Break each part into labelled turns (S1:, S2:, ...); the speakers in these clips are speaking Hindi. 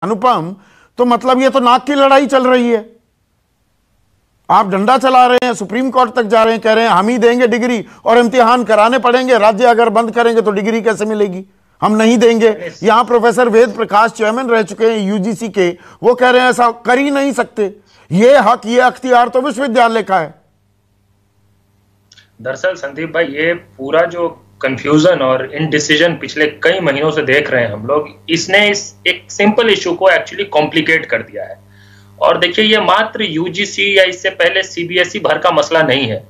S1: अनुपम, तो मतलब ये तो नाक की लड़ाई चल रही है। आप डंडा चला रहे हैं, सुप्रीम कोर्ट तक जा रहे हैं, कह रहे हैं हम ही देंगे डिग्री और इम्तिहान कराने पड़ेंगे, राज्य अगर बंद करेंगे तो डिग्री कैसे मिलेगी, हम नहीं देंगे। यहां प्रोफेसर वेद प्रकाश चेयरमैन रह चुके हैं यूजीसी के, वो कह रहे हैं ऐसा कर ही नहीं सकते। ये हक, ये अख्तियार तो विश्वविद्यालय का है।
S2: दरअसल संदीप भाई, ये पूरा जो कंफ्यूजन और इनडिसीजन पिछले कई महीनों से देख रहे हैं हम लोग, इसने इस एक सिंपल इशू को एक्चुअली कॉम्प्लिकेट कर दिया है। और देखिए, ये मात्र यूजीसी या इससे पहले सीबीएसई भर का मसला नहीं है।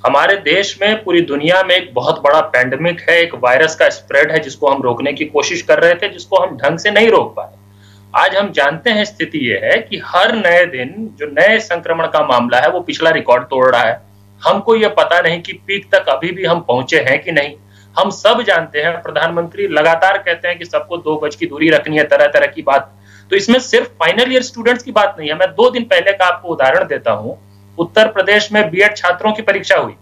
S2: हमारे देश में, पूरी दुनिया में एक बहुत बड़ा पैंडेमिक है, एक वायरस का स्प्रेड है जिसको हम रोकने की कोशिश कर रहे थे, जिसको हम ढंग से नहीं रोक पाए। आज हम जानते हैं स्थिति ये है कि हर नए दिन जो नए संक्रमण का मामला है वो पिछला रिकॉर्ड तोड़ रहा है। हमको ये पता नहीं कि पीक तक अभी भी हम पहुंचे हैं कि नहीं। हम सब जानते हैं, प्रधानमंत्री लगातार कहते हैं कि सबको 2 गज की दूरी रखनी है, तरह तरह की बात। तो इसमें सिर्फ फाइनल ईयर स्टूडेंट्स की बात नहीं है। मैं 2 दिन पहले का आपको उदाहरण देता हूं। उत्तर प्रदेश में बीएड छात्रों की परीक्षा हुई।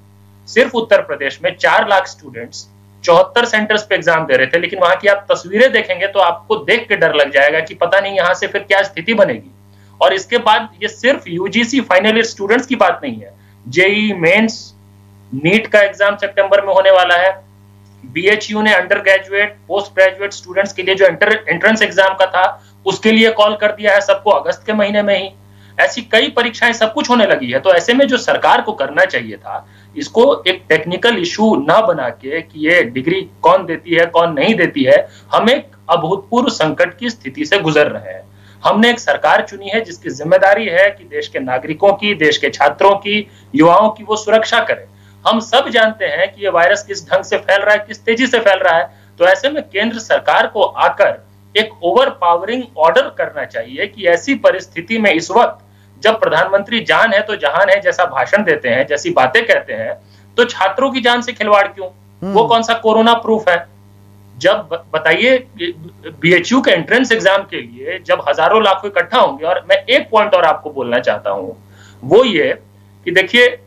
S2: सिर्फ उत्तर प्रदेश में 4 लाख स्टूडेंट्स 74 सेंटर्स पे एग्जाम दे रहे थे। लेकिन वहां की आप तस्वीरें देखेंगे तो आपको देख के डर लग जाएगा कि पता नहीं यहां से फिर क्या स्थिति बनेगी। और इसके बाद ये सिर्फ यूजीसी फाइनल ईयर स्टूडेंट्स की बात नहीं है। जेईई मेंस, नीट का एग्जाम सितंबर में होने वाला है। बीएचयू ने under graduate, post graduate students के लिए जो एंट्रेंस एग्जाम का था उसके लिए कॉल कर दिया है सबको अगस्त के महीने में ही। ऐसी कई परीक्षाएं, सब कुछ होने लगी है। तो ऐसे में जो सरकार को करना चाहिए था, इसको एक टेक्निकल इशू ना बना के कि ये डिग्री कौन देती है कौन नहीं देती है, हम एक अभूतपूर्व संकट की स्थिति से गुजर रहे हैं। हमने एक सरकार चुनी है जिसकी जिम्मेदारी है कि देश के नागरिकों की, देश के छात्रों की, युवाओं की वो सुरक्षा करे। हम सब जानते हैं कि ये वायरस किस ढंग से फैल रहा है, किस तेजी से फैल रहा है। तो ऐसे में केंद्र सरकार को आकर एक ओवर पावरिंग ऑर्डर करना चाहिए कि ऐसी परिस्थिति में, इस वक्त जब प्रधानमंत्री जान है तो जहान है जैसा भाषण देते हैं, जैसी बातें कहते हैं, तो छात्रों की जान से खिलवाड़ क्यों? वो कौन सा कोरोना प्रूफ है? जब बताइए, बीएचयू के एंट्रेंस एग्जाम के लिए जब हजारों लाखों इकट्ठा होंगे। और मैं एक पॉइंट और आपको बोलना चाहता हूं, वो ये कि देखिए,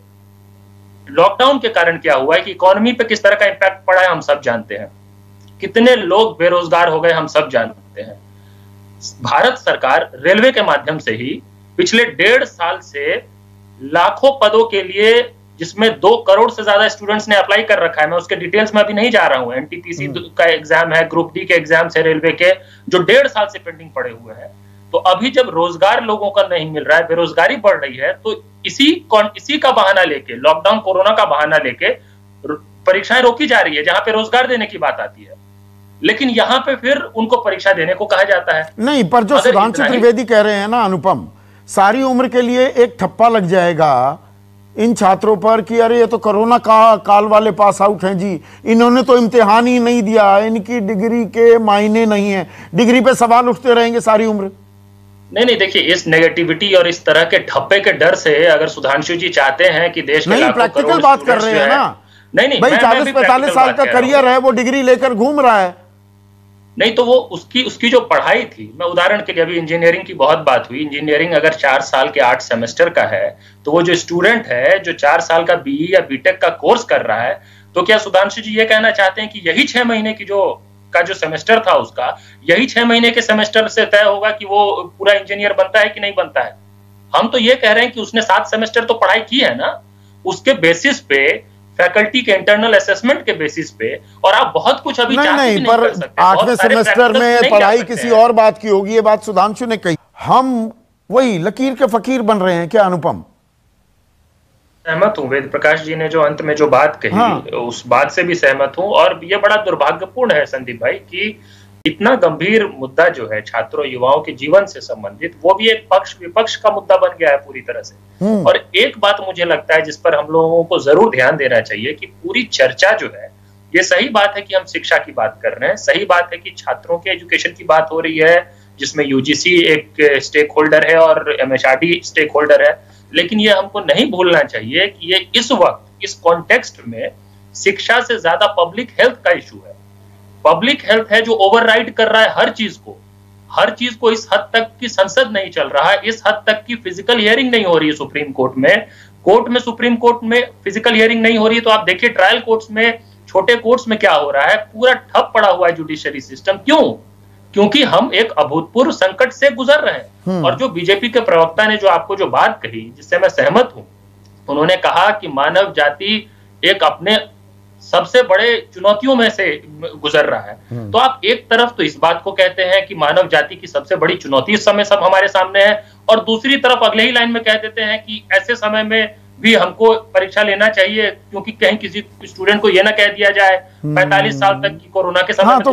S2: लॉकडाउन के कारण क्या हुआ है कि इकोनॉमी पे किस तरह का इंपैक्ट पड़ा है हम सब जानते हैं। कितने लोग बेरोजगार हो गए हम सब जानते हैं। भारत सरकार रेलवे के माध्यम से ही पिछले 1.5 साल से लाखों पदों के लिए, जिसमें 2 करोड़ से ज्यादा स्टूडेंट्स ने अप्लाई कर रखा है, मैं उसके डिटेल्स में अभी नहीं जा रहा हूं। एनटीपीसी का एग्जाम है, ग्रुप डी के एग्जाम है रेलवे के, जो 1.5 साल से पेंडिंग पड़े हुए हैं। तो अभी जब रोजगार लोगों का नहीं मिल रहा है, बेरोजगारी बढ़ रही है, तो इसी का बहाना लेके, लॉकडाउन कोरोना का बहाना लेके परीक्षाएं रोकी जा रही है, जहां पे रोजगार देने की बात आती है। लेकिन यहां पे फिर उनको परीक्षा देने को कहा जाता है।
S1: नहीं, पर जो सुधांशु त्रिवेदी कह रहे हैं ना अनुपम, सारी उम्र के लिए एक ठप्पा लग जाएगा इन छात्रों पर कि अरे ये तो कोरोना का काल वाले पास आउट हैं जी, इन्होंने तो इम्तिहान ही नहीं दिया, इनकी डिग्री के मायने नहीं है। डिग्री पे सवाल उठते रहेंगे सारी उम्र।
S2: नहीं, देखिए, इस नेगेटिविटी और इस तरह के ठप्पे के डर से अगर सुधांशु जी चाहते हैं कि देश के
S1: नहीं, प्रैक्टिकल बात कर रहे हैं ना।
S2: नहीं
S1: भाई, 40-45 साल का करियर है, वो डिग्री लेकर घूम रहा है।
S2: नहीं, तो वो उसकी जो पढ़ाई थी, मैं उदाहरण के लिए, अभी इंजीनियरिंग की बहुत बात हुई। इंजीनियरिंग अगर 4 साल के 8 सेमेस्टर का है, तो वो जो स्टूडेंट है जो 4 साल का बीई या बीटेक का कोर्स कर रहा है, तो क्या सुधांशु जी ये कहना चाहते हैं कि यही 6 महीने की जो सेमेस्टर था उसका, यही 6 महीने के सेमेस्टर से तय होगा कि वो पूरा इंजीनियर बनता है कि नहीं बनता है? हम तो ये कह रहे हैं कि उसने 7 सेमेस्टर तो पढ़ाई की है ना, उसके बेसिस पे, फैकल्टी के इंटरनल असेसमेंट के बेसिस पे। और आप बहुत कुछ अभी
S1: नहीं, पर 8वें सेमेस्टर में पढ़ाई किसी और बात की होगी, ये बात सुधांशु ने कही। हम वही लकीर के फकीर बन रहे हैं क्या अनुपम?
S2: सहमत हूँ, वेद प्रकाश जी ने जो अंत में जो बात कही, हाँ, उस बात से भी सहमत हूँ। और ये बड़ा दुर्भाग्यपूर्ण है संदीप भाई कि इतना गंभीर मुद्दा जो है छात्रों युवाओं के जीवन से संबंधित, वो भी एक पक्ष विपक्ष का मुद्दा बन गया है पूरी तरह से। और एक बात मुझे लगता है जिस पर हम लोगों को जरूर ध्यान देना चाहिए कि पूरी चर्चा जो है, ये सही बात है कि हम शिक्षा की बात कर रहे हैं, सही बात है कि छात्रों के एजुकेशन की बात हो रही है, जिसमें यूजीसी एक स्टेक होल्डर है और एमएचआरडी स्टेक होल्डर है। लेकिन ये हमको नहीं भूलना चाहिए कि ये इस वक्त, इस कॉन्टेक्स्ट में शिक्षा से ज्यादा पब्लिक हेल्थ का इशू है। पब्लिक हेल्थ है जो ओवरराइड कर रहा है हर चीज को। इस हद तक की संसद नहीं चल रहा है, इस हद तक की फिजिकल हियरिंग नहीं हो रही है सुप्रीम कोर्ट में फिजिकल हियरिंग नहीं हो रही है। तो आप देखिए, ट्रायल कोर्ट्स में, छोटे कोर्ट्स में क्या हो रहा है, पूरा ठप पड़ा हुआ है जुडिशरी सिस्टम। क्यों? क्योंकि हम एक अभूतपूर्व संकट से गुजर रहे हैं। और जो बीजेपी के प्रवक्ता ने जो आपको जो बात कही, जिससे मैं सहमत हूं, उन्होंने कहा कि मानव जाति एक अपने सबसे बड़े चुनौतियों में से गुजर रहा है। तो आप एक तरफ तो इस बात को कहते हैं कि मानव जाति की सबसे बड़ी चुनौती इस समय सब हमारे सामने है, और दूसरी तरफ अगले ही लाइन में कह देते हैं कि ऐसे समय में भी हमको परीक्षा लेना चाहिए, क्योंकि कहीं किसी स्टूडेंट को यह ना कह दिया जाए 45 साल तक की कोरोना के समय में